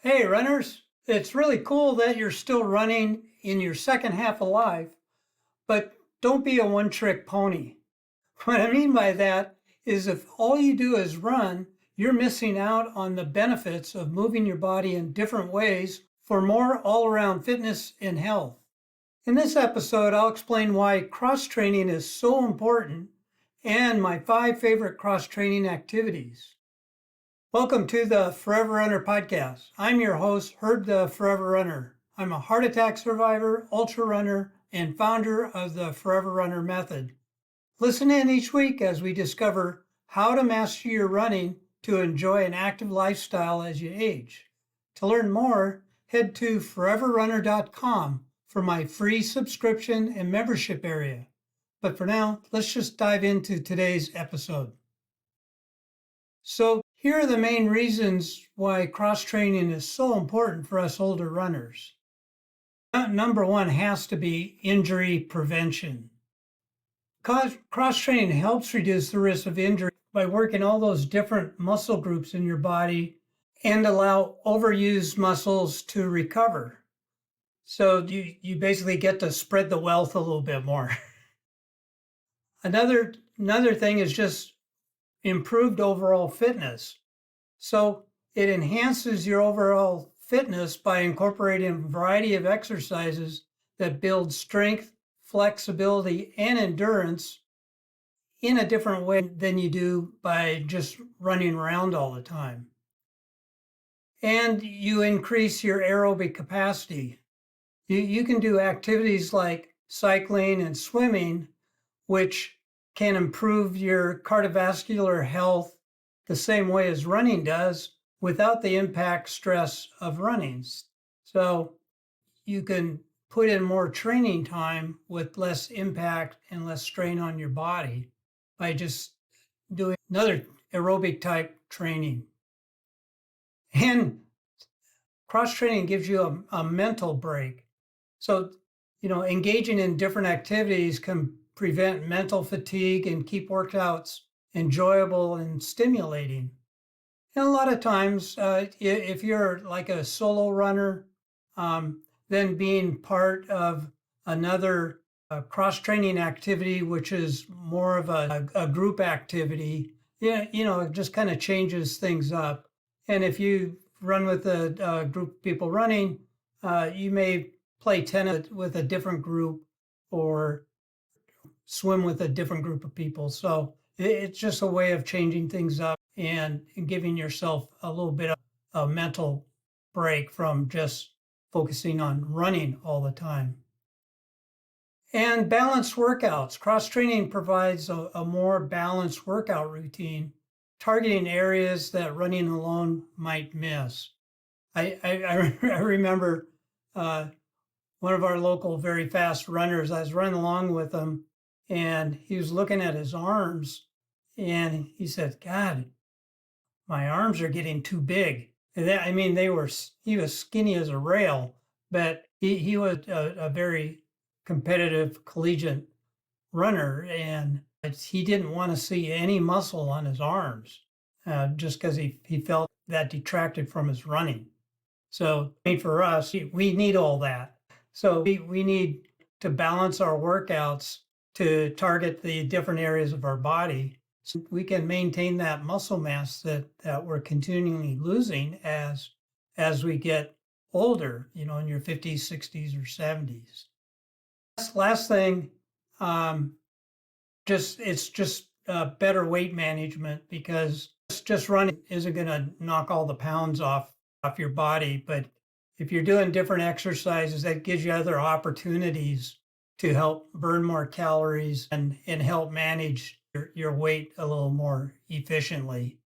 Hey, runners. It's really cool that you're still running in your second half of life, but don't be a one trick pony. What I mean by that is if all you do is run, you're missing out on the benefits of moving your body in different ways for more all around fitness and health. In this episode, I'll explain why cross training is so important and my 5 favorite cross training activities. Welcome to the Forever Runner podcast. I'm your host, Herb the Forever Runner. I'm a heart attack survivor, ultra runner, and founder of the Forever Runner method. Listen in each week as we discover how to master your running to enjoy an active lifestyle as you age. To learn more, head to foreverrunner.com for my free subscription and membership area. But for now, let's just dive into today's episode. So here are the main reasons why cross training is so important for us older runners. Number one has to be injury prevention. Cross training helps reduce the risk of injury by working all those different muscle groups in your body and allow overused muscles to recover. So you basically get to spread the wealth a little bit more. Another thing is just improved overall fitness. So it enhances your overall fitness by incorporating a variety of exercises that build strength, flexibility, and endurance in a different way than you do by just running around all the time. And you increase your aerobic capacity. You can do activities like cycling and swimming, which can improve your cardiovascular health the same way as running does without the impact stress of running. So you can put in more training time with less impact and less strain on your body by just doing another aerobic type training. And cross training gives you a mental break. So, engaging in different activities can prevent mental fatigue and keep workouts enjoyable and stimulating. And a lot of times, if you're like a solo runner, then being part of another cross-training activity, which is more of a group activity, it just kind of changes things up. And if you run with a group of people running, you may play tennis with a different group or swim with a different group of people. So it's just a way of changing things up and giving yourself a little bit of a mental break from just focusing on running all the time. And balanced workouts. Cross training provides a more balanced workout routine, targeting areas that running alone might miss. I remember one of our local very fast runners. I was running along with him, and he was looking at his arms, and he said, "God, my arms are getting too big." He was skinny as a rail, but he was a very competitive collegiate runner, and he didn't want to see any muscle on his arms just because he felt that detracted from his running. So for us, we need all that. So we need to balance our workouts to target the different areas of our body so we can maintain that muscle mass that we're continually losing as we get older, in your 50s, 60s, or 70s. Last thing, it's just better weight management, because just running isn't going to knock all the pounds off your body, but if you're doing different exercises, that gives you other opportunities to help burn more calories and help manage your weight a little more efficiently.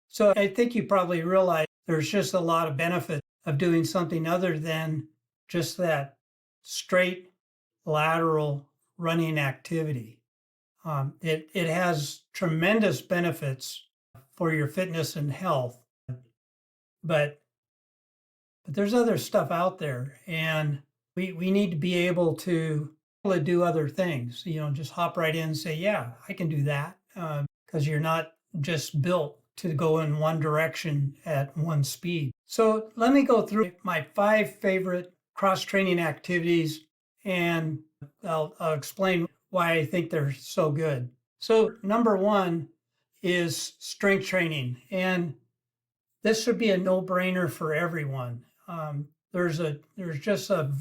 So I think you probably realize there's just a lot of benefit of doing something other than just that straight lateral running activity. It has tremendous benefits for your fitness and health, but there's other stuff out there, and we need to be able to do other things, just hop right in and say, yeah, I can do that, because you're not just built to go in one direction at one speed. So let me go through my 5 favorite cross-training activities, and I'll explain why I think they're so good. So number 1 is strength training, and this should be a no-brainer for everyone. There's just a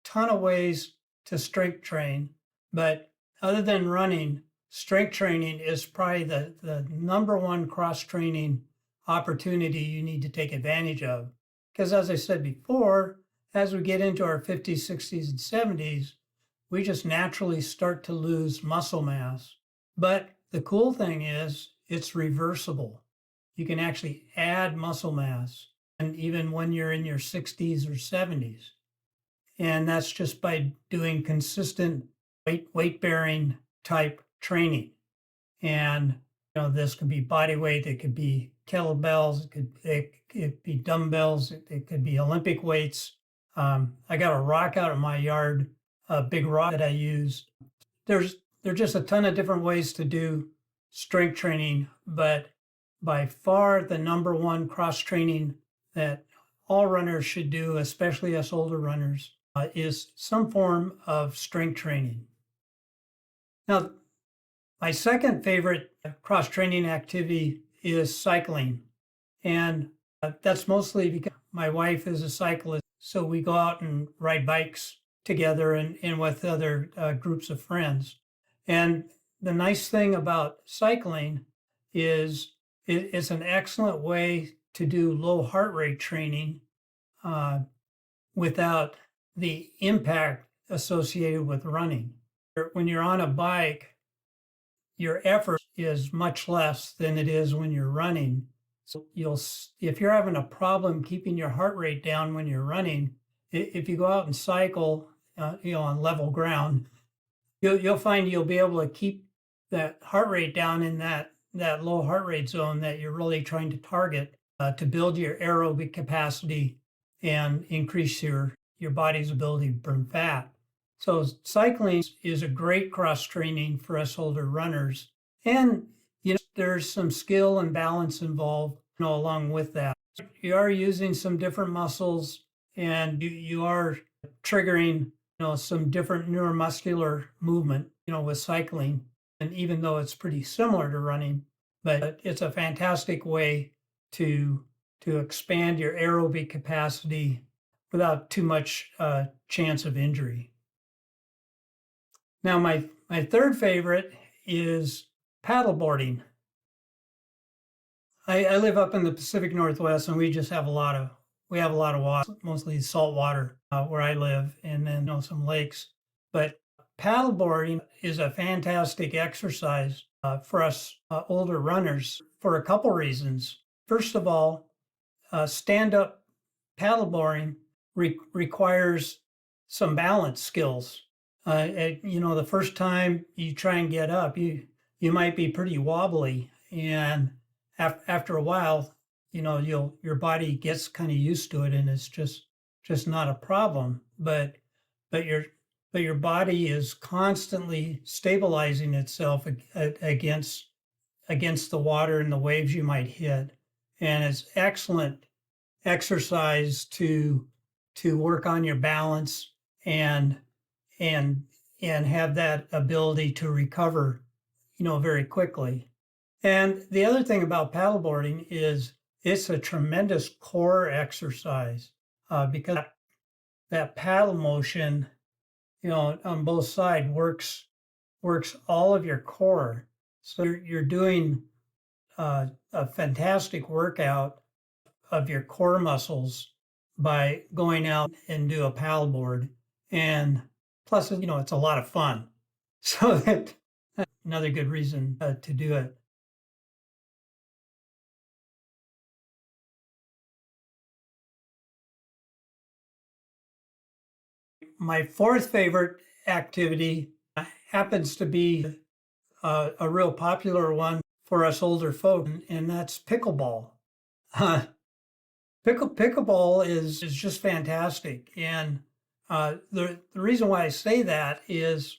ton of ways to strength train, but other than running, strength training is probably the number one cross training opportunity you need to take advantage of. Because as I said before, as we get into our 50s, 60s, and 70s, we just naturally start to lose muscle mass. But the cool thing is it's reversible. You can actually add muscle mass, and even when you're in your 60s or 70s. And that's just by doing consistent weight bearing type training. And this could be body weight, it could be kettlebells, it could be dumbbells, it could be Olympic weights. I got a rock out of my yard, a big rock that I use. There's just a ton of different ways to do strength training, but by far the number one cross training that all runners should do, especially us older runners, is some form of strength training. Now, my second favorite cross training activity is cycling. And that's mostly because my wife is a cyclist. So we go out and ride bikes together and with other groups of friends. And the nice thing about cycling is it's an excellent way to do low heart rate training without the impact associated with running. When you're on a bike, your effort is much less than it is when you're running. So if you're having a problem keeping your heart rate down when you're running, if you go out and cycle, on level ground, you'll find you'll be able to keep that heart rate down in that low heart rate zone that you're really trying to target to build your aerobic capacity and increase your body's ability to burn fat. So cycling is a great cross training for us older runners. And, there's some skill and balance involved, along with that. You are using some different muscles and you are triggering, some different neuromuscular movement, with cycling. And even though it's pretty similar to running, but it's a fantastic way to expand your aerobic capacity without too much chance of injury. Now, my third favorite is paddleboarding. I live up in the Pacific Northwest, and we just have a lot of water, mostly salt water where I live, and then some lakes. But paddleboarding is a fantastic exercise for us older runners for a couple reasons. First of all, stand-up paddleboarding requires some balance skills. The first time you try and get up, you might be pretty wobbly, and after a while, your body gets kind of used to it, and it's just not a problem. But your body is constantly stabilizing itself against the water and the waves you might hit, and it's excellent exercise to work on your balance and have that ability to recover, very quickly. And the other thing about paddleboarding is it's a tremendous core exercise because that paddle motion, on both sides works all of your core. So you're doing a fantastic workout of your core muscles by going out and do a paddleboard. And plus, it's a lot of fun. So that's another good reason to do it. My fourth favorite activity happens to be a real popular one for us older folk, and that's pickleball. Pickleball is just fantastic. And the reason why I say that is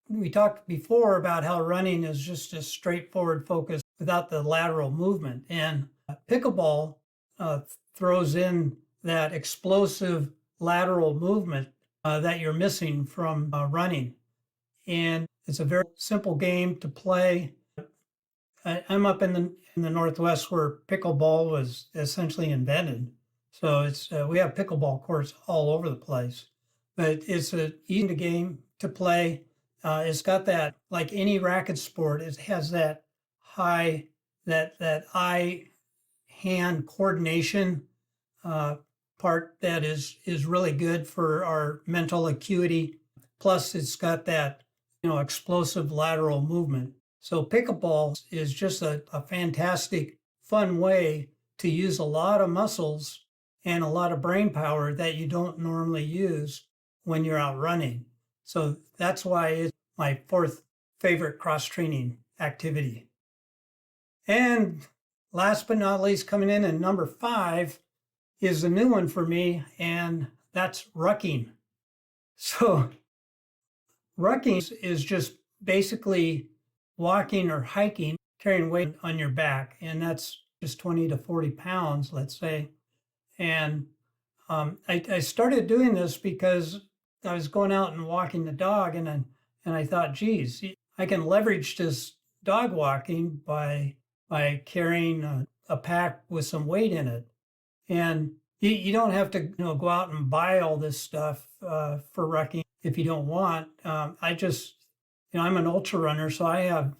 we talked before about how running is just a straightforward focus without the lateral movement. And pickleball throws in that explosive lateral movement that you're missing from running. And it's a very simple game to play. I'm up in the Northwest where pickleball was essentially invented. So it's we have pickleball courts all over the place, but it's a easy game to play. It's got that, like any racket sport, it has that high that eye hand coordination part that is really good for our mental acuity. Plus, it's got that explosive lateral movement. So pickleball is just a fantastic, fun way to use a lot of muscles and a lot of brain power that you don't normally use when you're out running. So that's why it's my fourth favorite cross-training activity. And last but not least, coming in at number 5 is a new one for me, and that's rucking. So rucking is just basically walking or hiking, carrying weight on your back, and that's just 20 to 40 pounds, let's say. And I started doing this because I was going out and walking the dog, and I thought, geez, I can leverage this dog walking by carrying a pack with some weight in it. And you don't have to go out and buy all this stuff for rucking if you don't want. I just, I'm an ultra runner, so I have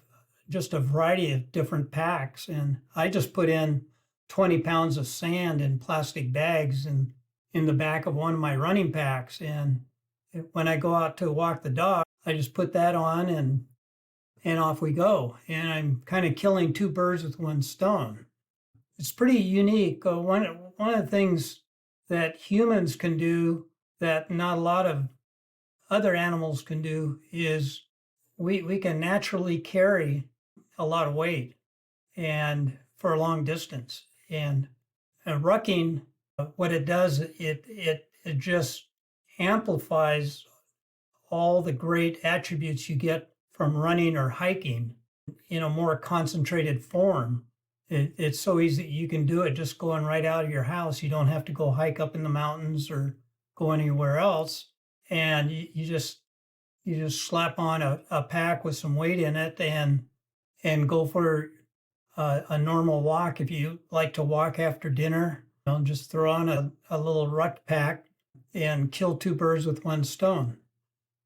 just a variety of different packs, and I just put in 20 pounds of sand in plastic bags and in the back of one of my running packs. And when I go out to walk the dog, I just put that on and off we go. And I'm kind of killing two birds with one stone. It's pretty unique. One of the things that humans can do that not a lot of other animals can do is we can naturally carry a lot of weight and for a long distance. And rucking, what it does, it just amplifies all the great attributes you get from running or hiking in a more concentrated form. It's so easy. You can do it just going right out of your house. You don't have to go hike up in the mountains or go anywhere else. And you just slap on a pack with some weight in it and go for a normal walk. If you like to walk after dinner, just throw on a little ruck pack and kill two birds with one stone.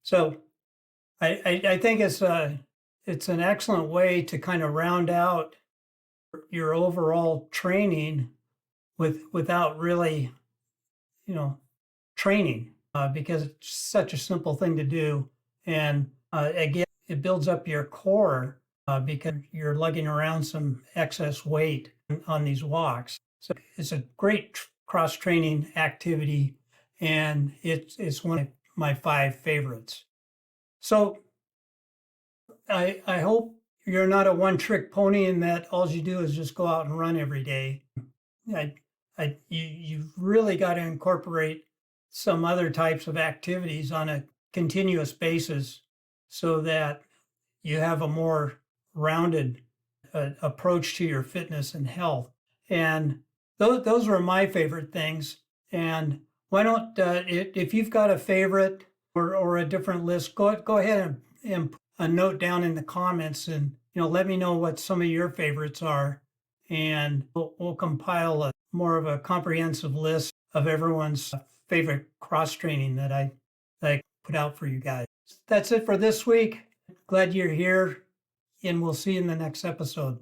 So I think it's an excellent way to kind of round out your overall training without really, training because it's such a simple thing to do. And again, it builds up your core because you're lugging around some excess weight on these walks. So it's a great cross-training activity, and it's one of my 5 favorites. So I hope you're not a one-trick pony and that all you do is just go out and run every day. You've really got to incorporate some other types of activities on a continuous basis so that you have a more rounded approach to your fitness and health. And those were my favorite things. And why don't, if you've got a favorite or a different list, go ahead and put a note down in the comments and let me know what some of your favorites are, and we'll compile more of a comprehensive list of everyone's favorite cross training that I put out for you guys. That's it for this week. Glad you're here, and we'll see you in the next episode.